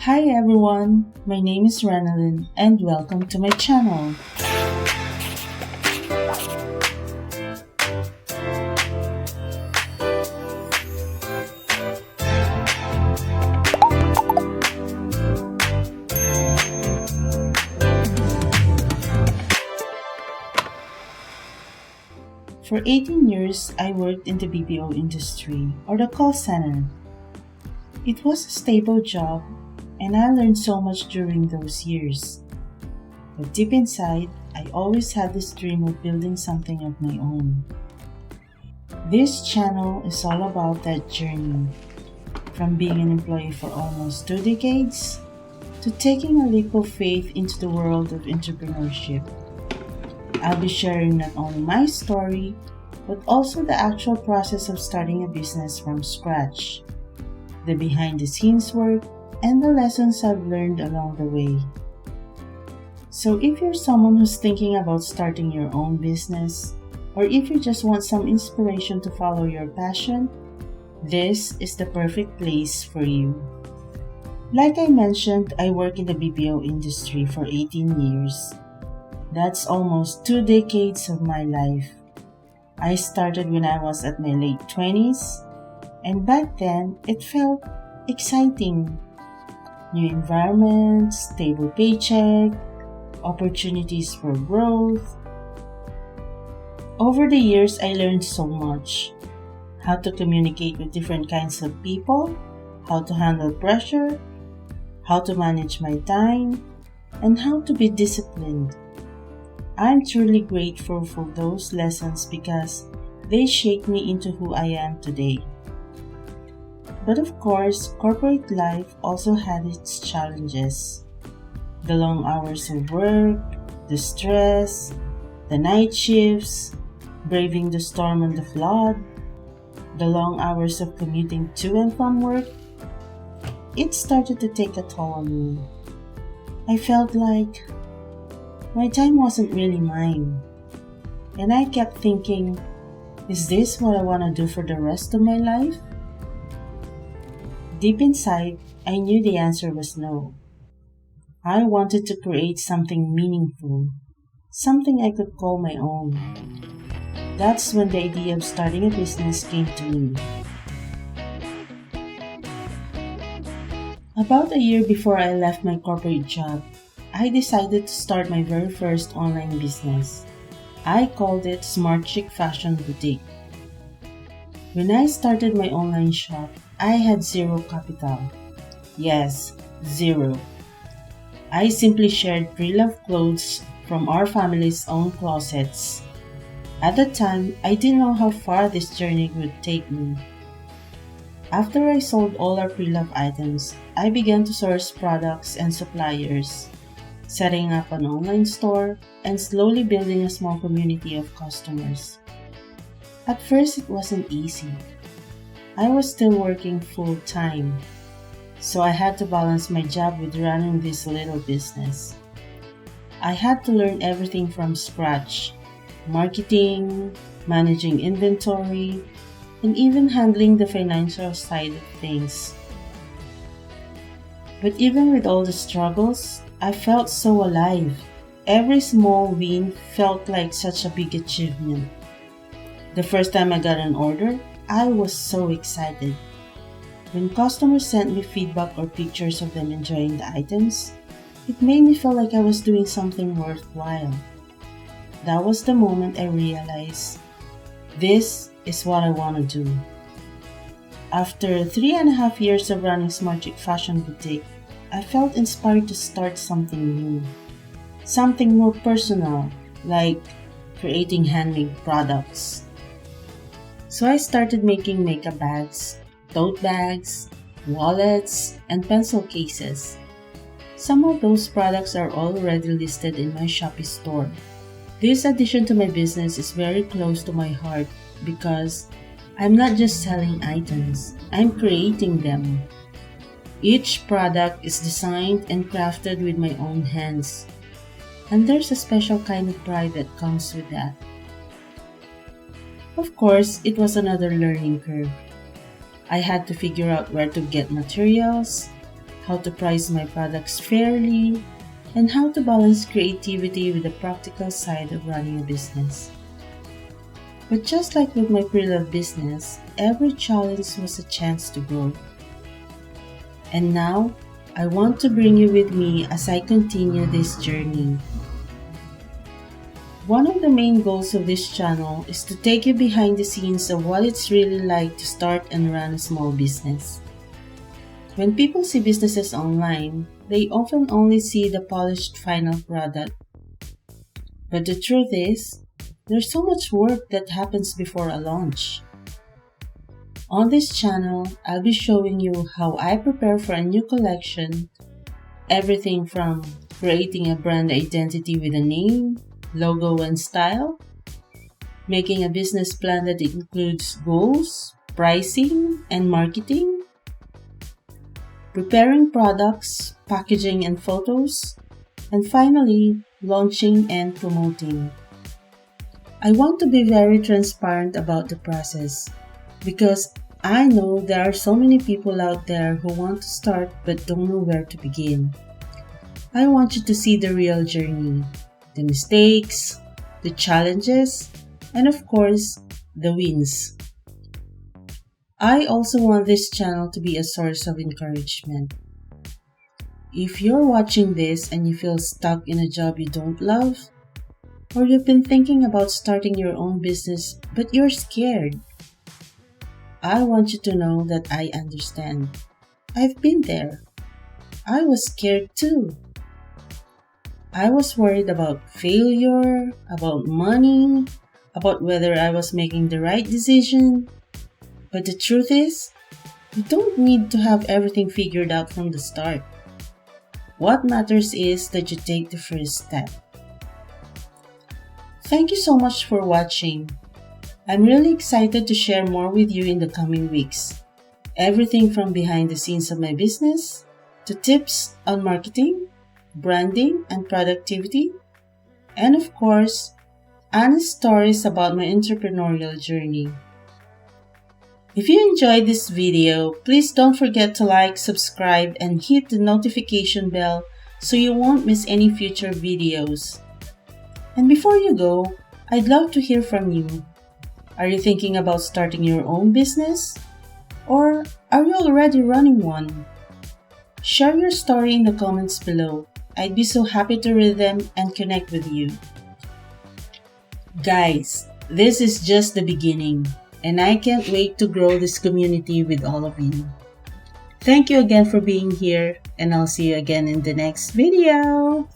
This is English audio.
Hi everyone, my name is Renalyn and welcome to my channel. For 18 years, I worked in the BPO industry or the call center. It was a stable job and I learned so much during those years. But deep inside, I always had this dream of building something of my own. This channel is all about that journey, from being an employee for almost 2 decades to taking a leap of faith into the world of entrepreneurship. I'll be sharing not only my story, but also the actual process of starting a business from scratch, the behind the scenes work, and the lessons I've learned along the way. So if you're someone who's thinking about starting your own business, or if you just want some inspiration to follow your passion, this is the perfect place for you. Like I mentioned, I work in the BPO industry for 18 years. That's almost 2 decades of my life. I started when I was at my late 20s, and back then it felt exciting. New environment, stable paycheck, opportunities for growth. Over the years, I learned so much. How to communicate with different kinds of people, how to handle pressure, how to manage my time, and how to be disciplined. I'm truly grateful for those lessons because they shaped me into who I am today. But of course, corporate life also had its challenges. The long hours of work, the stress, the night shifts, braving the storm and the flood, the long hours of commuting to and from work. It started to take a toll on me. I felt like my time wasn't really mine. And I kept thinking, is this what I want to do for the rest of my life? Deep inside, I knew the answer was no. I wanted to create something meaningful, something I could call my own. That's when the idea of starting a business came to me. About a year before I left my corporate job, I decided to start my very first online business. I called it SmartChick Fashion Boutique. When I started my online shop, I had zero capital. Yes, zero. I simply shared preloved clothes from our family's own closets. At the time, I didn't know how far this journey would take me. After I sold all our preloved items, I began to source products and suppliers, setting up an online store, and slowly building a small community of customers. At first, it wasn't easy. I was still working full-time, so I had to balance my job with running this little business. I had to learn everything from scratch: marketing, managing inventory, and even handling the financial side of things. But even with all the struggles, I felt so alive. Every small win felt like such a big achievement. The first time I got an order, I was so excited. When customers sent me feedback or pictures of them enjoying the items, it made me feel like I was doing something worthwhile. That was the moment I realized, this is what I want to do. After 3.5 years of running SmartChick Fashion Boutique, I felt inspired to start something new. Something more personal, like creating handmade products. So I started making makeup bags, tote bags, wallets, and pencil cases. Some of those products are already listed in my Shopee store. This addition to my business is very close to my heart because I'm not just selling items, I'm creating them. Each product is designed and crafted with my own hands, and there's a special kind of pride that comes with that. Of course, it was another learning curve. I had to figure out where to get materials, how to price my products fairly, and how to balance creativity with the practical side of running a business. But just like with my preloved business, every challenge was a chance to grow. And now, I want to bring you with me as I continue this journey. One of the main goals of this channel is to take you behind the scenes of what it's really like to start and run a small business. When people see businesses online, they often only see the polished final product. But the truth is, there's so much work that happens before a launch. On this channel, I'll be showing you how I prepare for a new collection, everything from creating a brand identity with a name, logo, and style, making a business plan that includes goals, pricing, and marketing, preparing products, packaging, and photos, and finally, launching and promoting. I want to be very transparent about the process because I know there are so many people out there who want to start but don't know where to begin. I want you to see the real journey, the mistakes, the challenges, and of course, the wins. I also want this channel to be a source of encouragement. If you're watching this and you feel stuck in a job you don't love, or you've been thinking about starting your own business but you're scared, I want you to know that I understand. I've been there. I was scared too. I was worried about failure, about money, about whether I was making the right decision. But the truth is, you don't need to have everything figured out from the start. What matters is that you take the first step. Thank you so much for watching. I'm really excited to share more with you in the coming weeks. Everything from behind the scenes of my business to tips on marketing, branding, and productivity, and of course, honest stories about my entrepreneurial journey. If you enjoyed this video, please don't forget to like, subscribe, and hit the notification bell so you won't miss any future videos. And before you go, I'd love to hear from you. Are you thinking about starting your own business? Or are you already running one? Share your story in the comments below. I'd be so happy to read them and connect with you. Guys, this is just the beginning, and I can't wait to grow this community with all of you. Thank you again for being here, and I'll see you again in the next video.